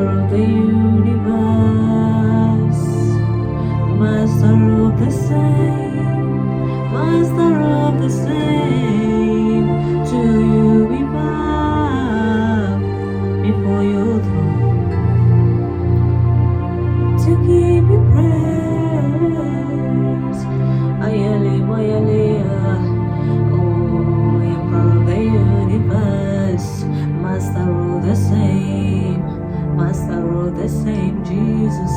of the universe, master of the same, master of the same. To you we bow before your throne to give you praise. Ayale, ayale, oh, Emperor of the universe, master of the same, master of the same, Jesus.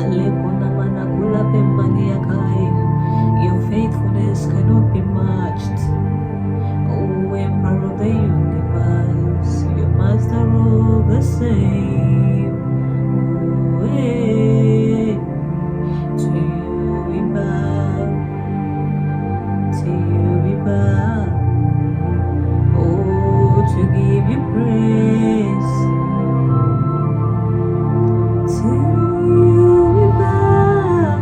Alekuna manakula pembani yakai. Your faithfulness cannot be matched. Oh, Emperor of the universe, your master of the same. Oh, eh, to you we bow, to you we bow. Oh, to give you praise. To you we bow,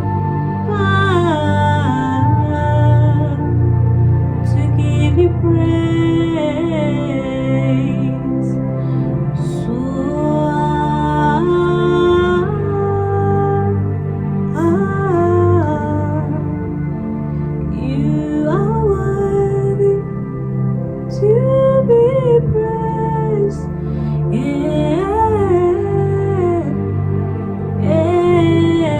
to give you praise. So you are worthy to be praised. Yeah, yeah.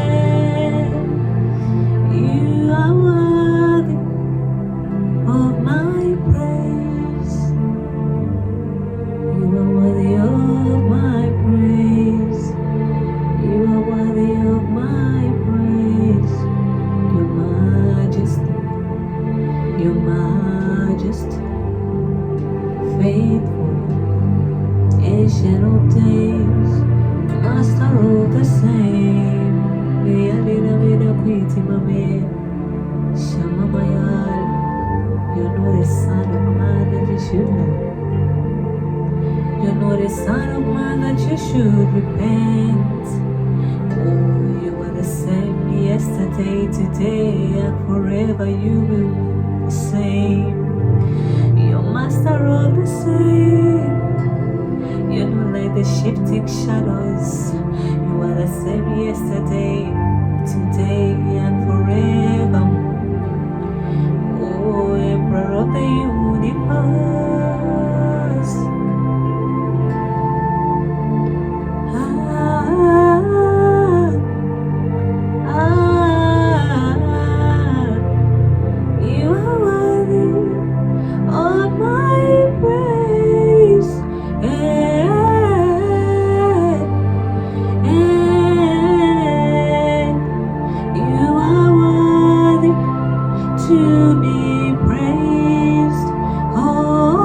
You are worthy of my praise. You are worthy of my praise. You are worthy of my praise. Your majesty, your majesty, faithful, ancient of days, master of the same. Yalina mina kwiti mame, shama mayal. You're not a son of man that you should know. You're not a son of man that you should repent. Oh, you are the same yesterday, today, and forever you will be the same. You're master of the same. You're not like the shifting shadows. You are the same yesterday, today, and forever. Oh, Emperor of the universe. You are worthy of my praise. You are worthy to be praised. Oh,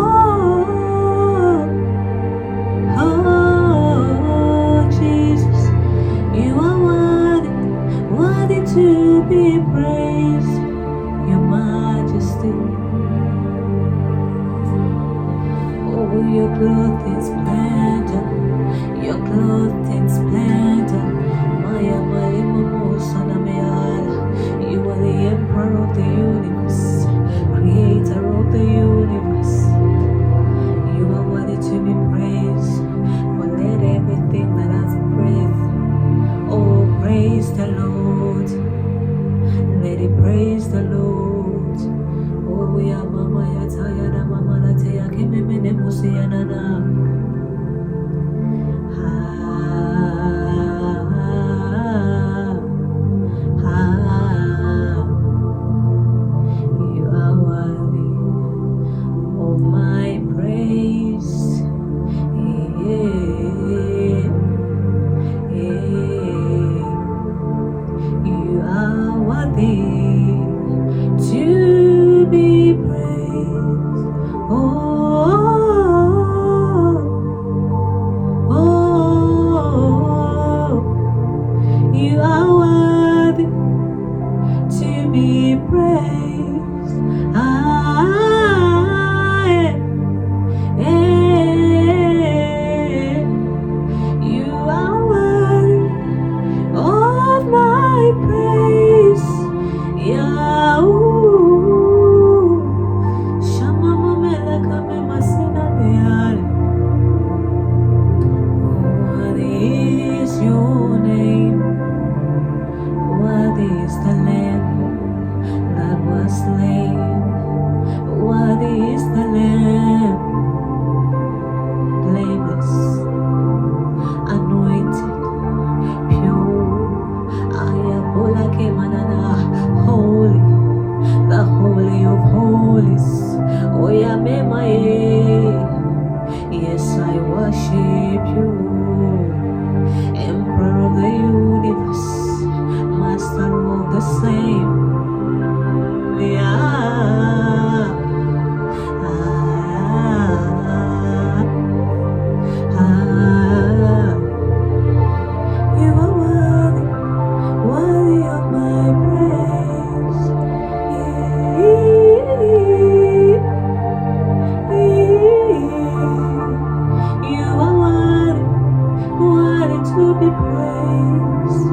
worthy to be praised.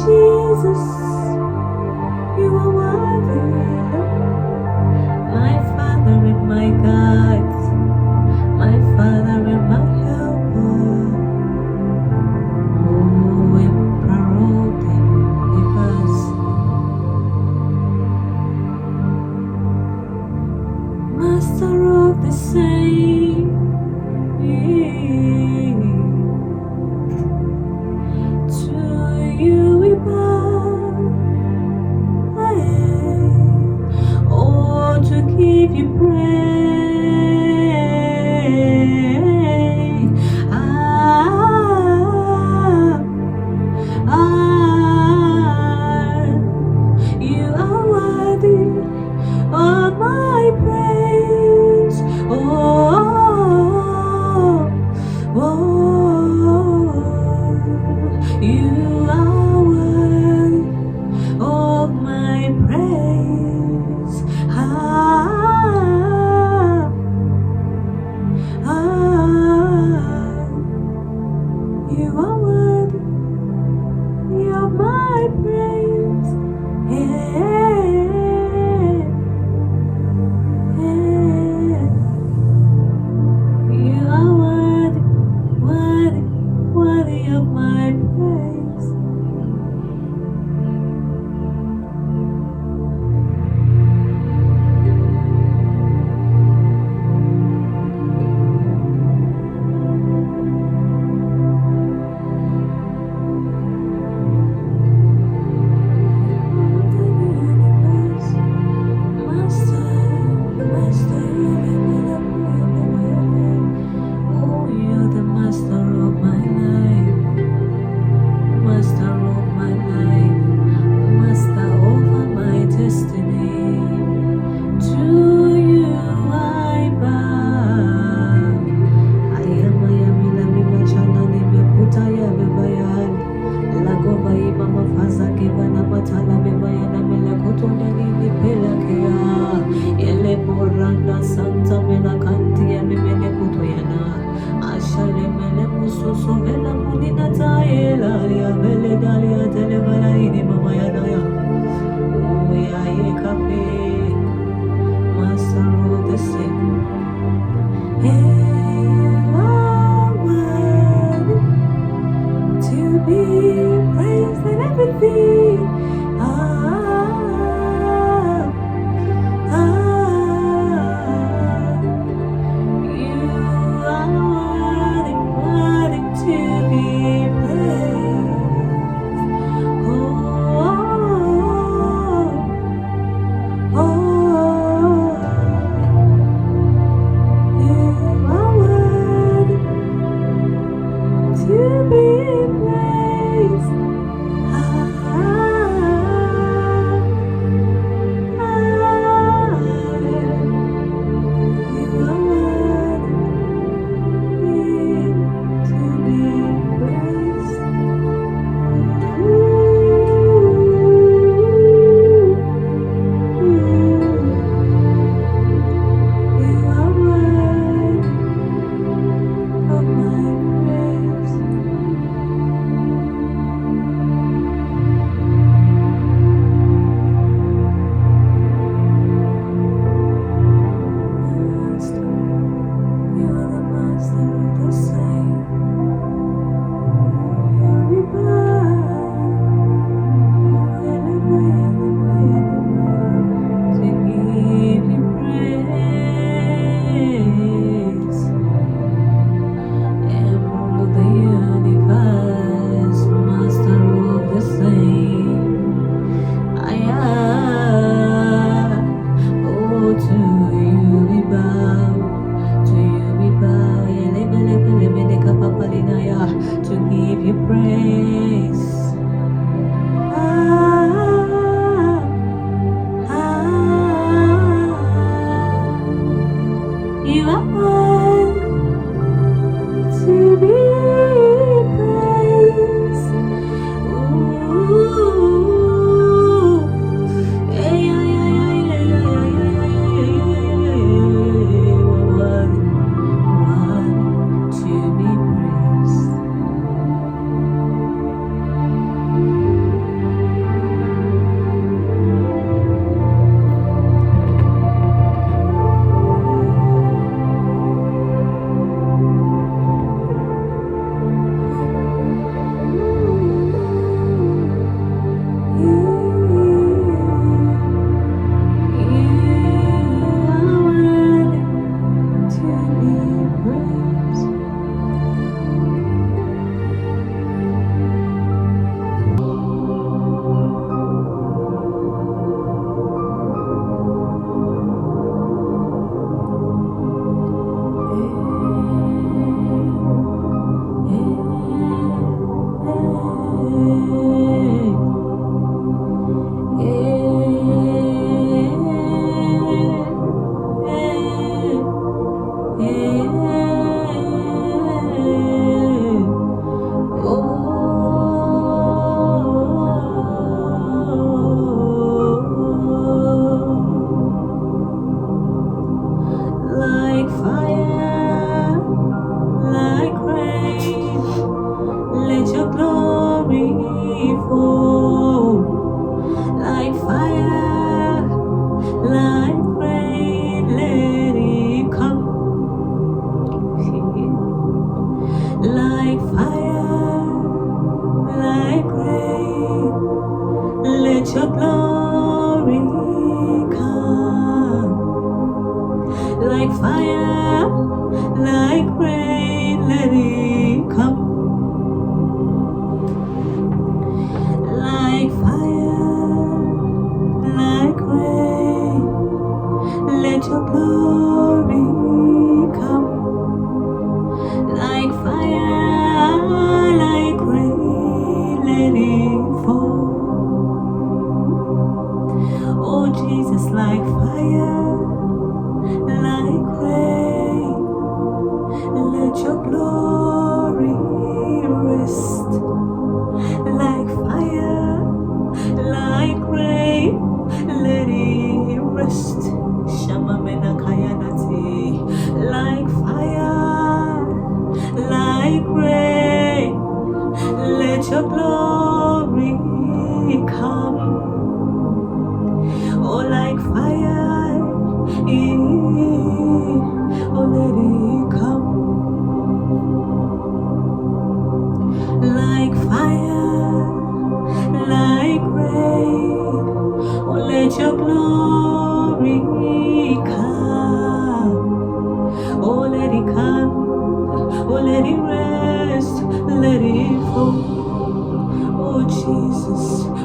Jesus, you are worthy. My Father and my God, my Father and my helper. Oh, Emperor of the universe, Master of the same. To you we bow. Oh, to give you praise. You are worthy of my praise. You are worthy of my praise. You are worthy of my praise. You are worthy, worthy, worthy of my praise. Santa Mela Cantia Mimene Kutoyana Ashale Mele Musoso Vela Munina Taela Vele Dalia Televara ini Mamayana Uya Yekape Master of the Sick. Worthy to be praised and everything. fall. Like fire, like rain, let it come. Like fire, like rain, let your glory come. Like fire, like rain, let it come. Like fire, like rain, let your glory come. Like fire, like rain, let it fall. Oh Jesus, like fire, like rain, let your glory rest. Like fire, like rain, let it rest. Shamamena kayanati. Like fire, like rain, let your glory come. Oh, like fire, oh, let it come. Like fire, like rain, oh, let your glory come. Oh, let it come. Oh, let it rest. Let it fall. Oh, Jesus,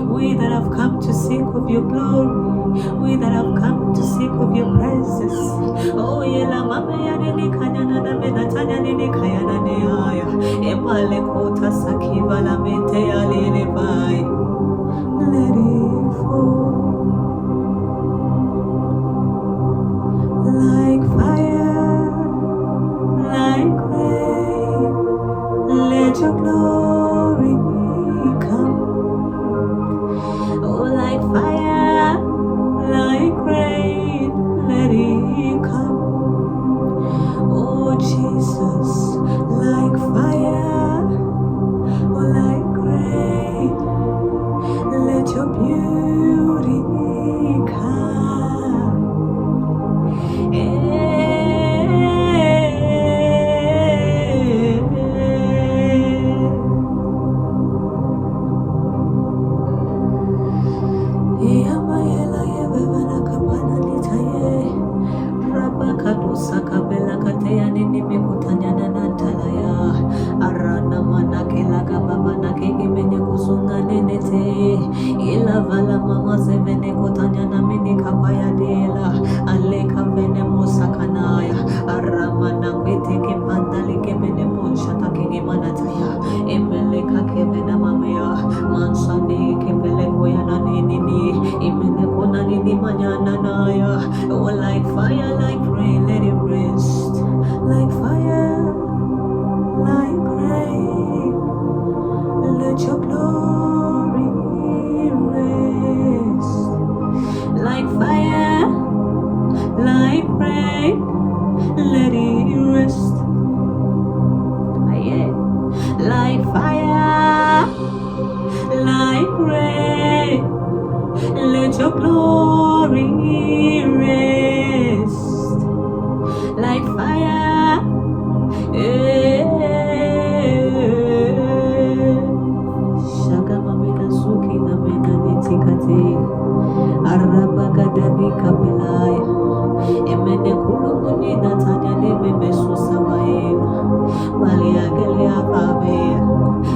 we that have come to seek of your glory, we that have come to seek of your presence. Oh, yela mama ya nene kanyana na menatanya nene kayana ne aya. Emale kota sakiva la mente ya lele bai. Let it fall. Like fire, like rain, let your glory come. Oh, like fire, like rain, let it come. Oh, Jesus, like fire, oh, like rain, let your beauty come. Vala mama zevene kotanya na mini kapaya dela aleka vene musakanaya aramana kwete ke mandali ke vene munshata ke manataya emeleka ke vene mamaya mansani ke vele koyana nini imene kona nini manyana naya. Oh, like fire, like rain, let it rest. Like fire, like rain, let your glory rest. Like fire, like rain, let it rest. Yeah. Like fire, like rain, let your glory rest. Like fire, Shagamamena suki na mena nitikate Arabagada kapelaya Emene kulumuni natanya neme mesusa waema Malia gelia pavea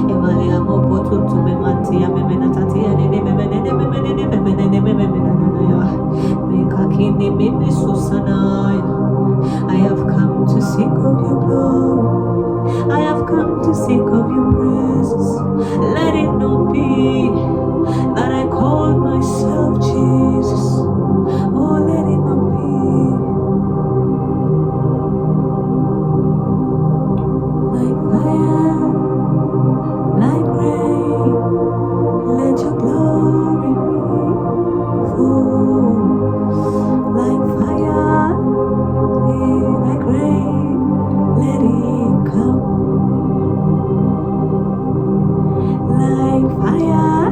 Emalia mopotu tumemantia memena tatia nene memene Mekakini mimi susanaya. I have come to seek of your glory. I have come to seek of your presence. Let it not be that I call myself Jesus. Oh, let it not be. Like fire, like rain, let your glory fall. Like fire, like rain, let it come. Like fire,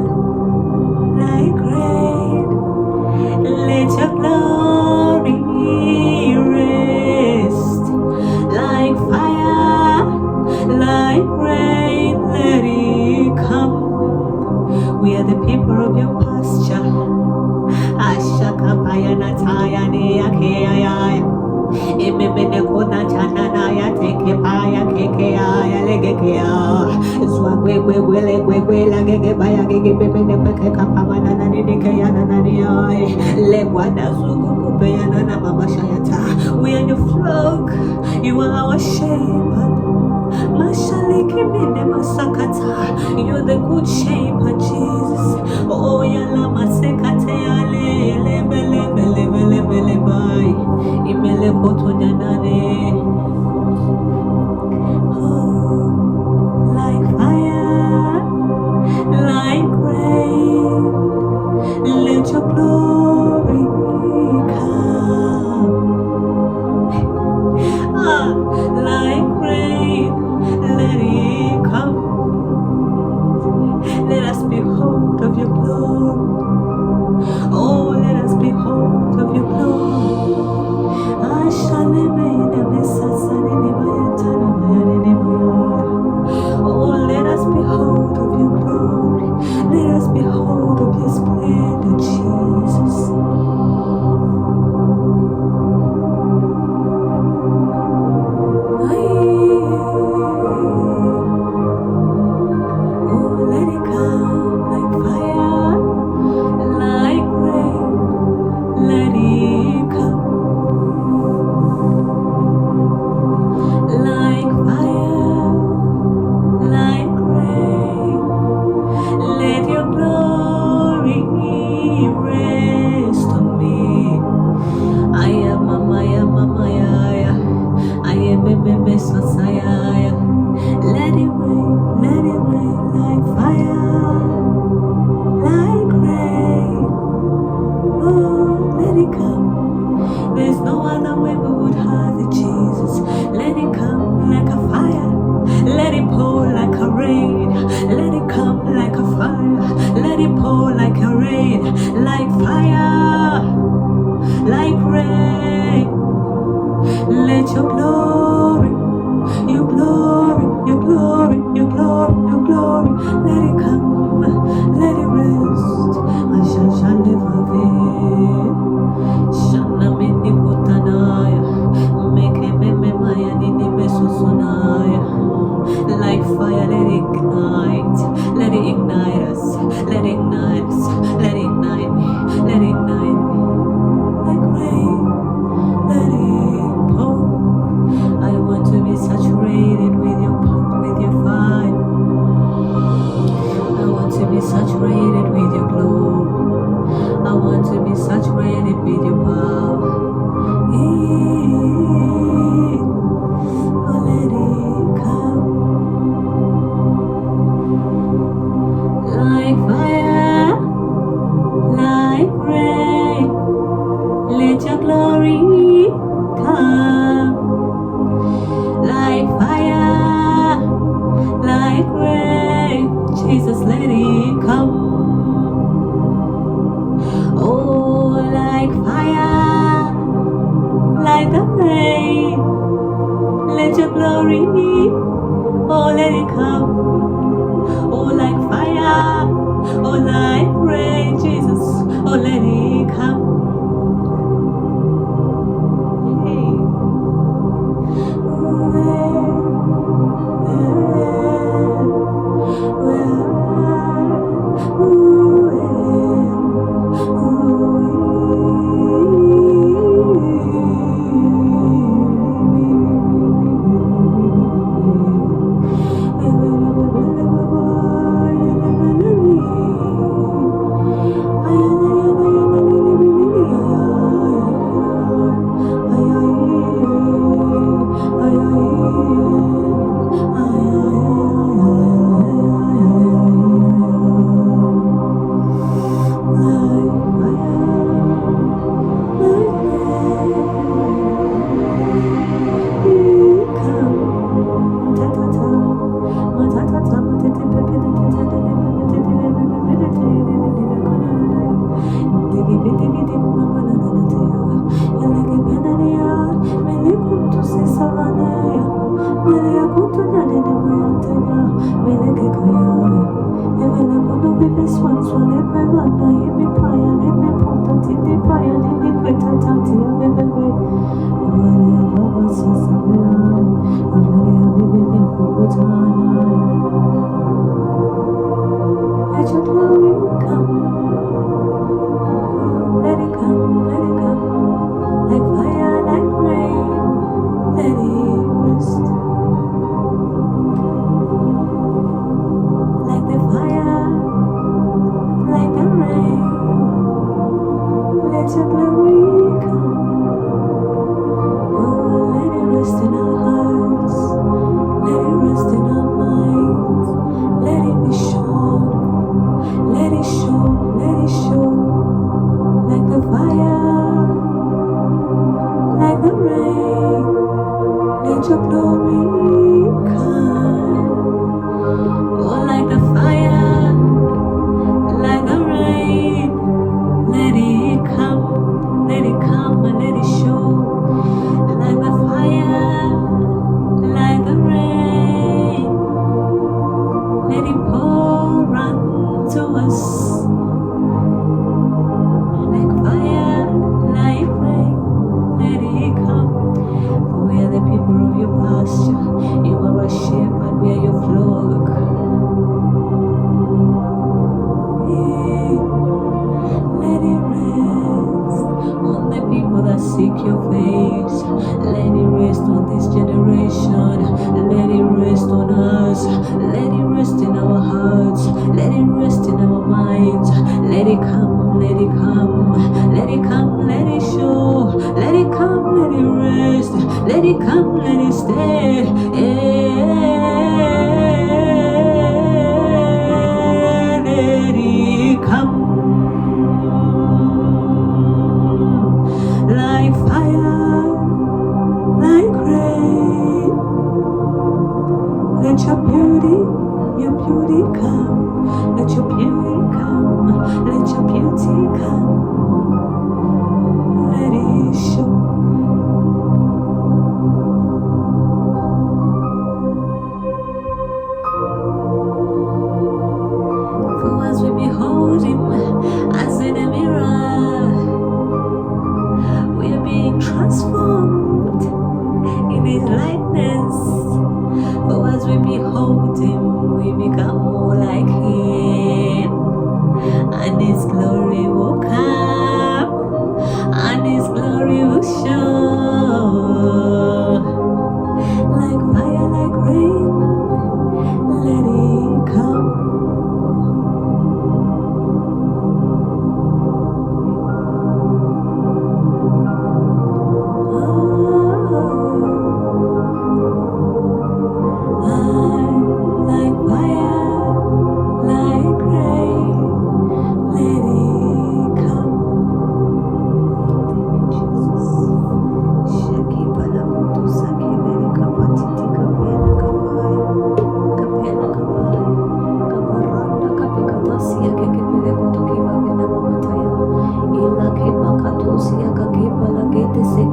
gwe la gege baya gege pepe ne peke kapama na na ni ke ya na ni ai le bwana zugu kupe ya na mama shayata. We are your flock, you are our shepherd. Mashaliki mine masakata, you're the good shepherd, Jesus. Oh yala masekate ale lebe bai imele koto janane. Like fire, like rain, let your glory come. Like rain, let it come. Let us behold of your glory. Oh, let us behold of your glory. Oh, let us behold of your glory. Let us behold of your splendor, Jesus. Oh, let it come like fire, like rain. Let it come like fire, like rain. Let your glory rest on me. I am a Maya, I am a Messiah. Let it rain like fire, like rain. Oh, let it come. There's no other way we would have it, Jesus. Let it come like a fire. Let it pour like a rain. Let it come like a fire. Let it pour like a rain. Like fire, like rain. Let your glory, your glory, your glory, your glory, your glory. Let it come, let it rest. I shall never be. Shana mini kutanaya, make me maya nini mesusonaya. Like fire, let it ignite us, let it ignite us, let it ignite me, let it ignite me. Like rain, let it pour. I want to be saturated with your fire. I want to be saturated with your glory. I want to be saturated with your power. Oh, let it come like fire, like rain. Let your glory come like fire, like rain. Jesus, let it come. Oh, like fire, like the rain. Let your glory, oh, let it come. Oh, like fire, oh, like rain, Jesus, oh, let it come. Hey. Let it come, let it come, let it come, let it show. Let it come, let it rest. Let it come, let it stay. Let it come like fire, like rain. Let your beauty come. Let your beauty come. Let your beauty come. Let it show. For as we behold him as in a mirror, we are being transformed in his likeness. For as we behold him, we become more like him, and his glory will come, and his glory will show. Like fire, like rain, let it come. Like fire, like rain, let it come. Thank you, Jesus. Shaki palamutu saki mereka patiti kapena kapaya, kapena kapaya, kaparanda kapikatasi yake kepele kutokiva vina mamataya, ila kepa katosi yakakepala kete se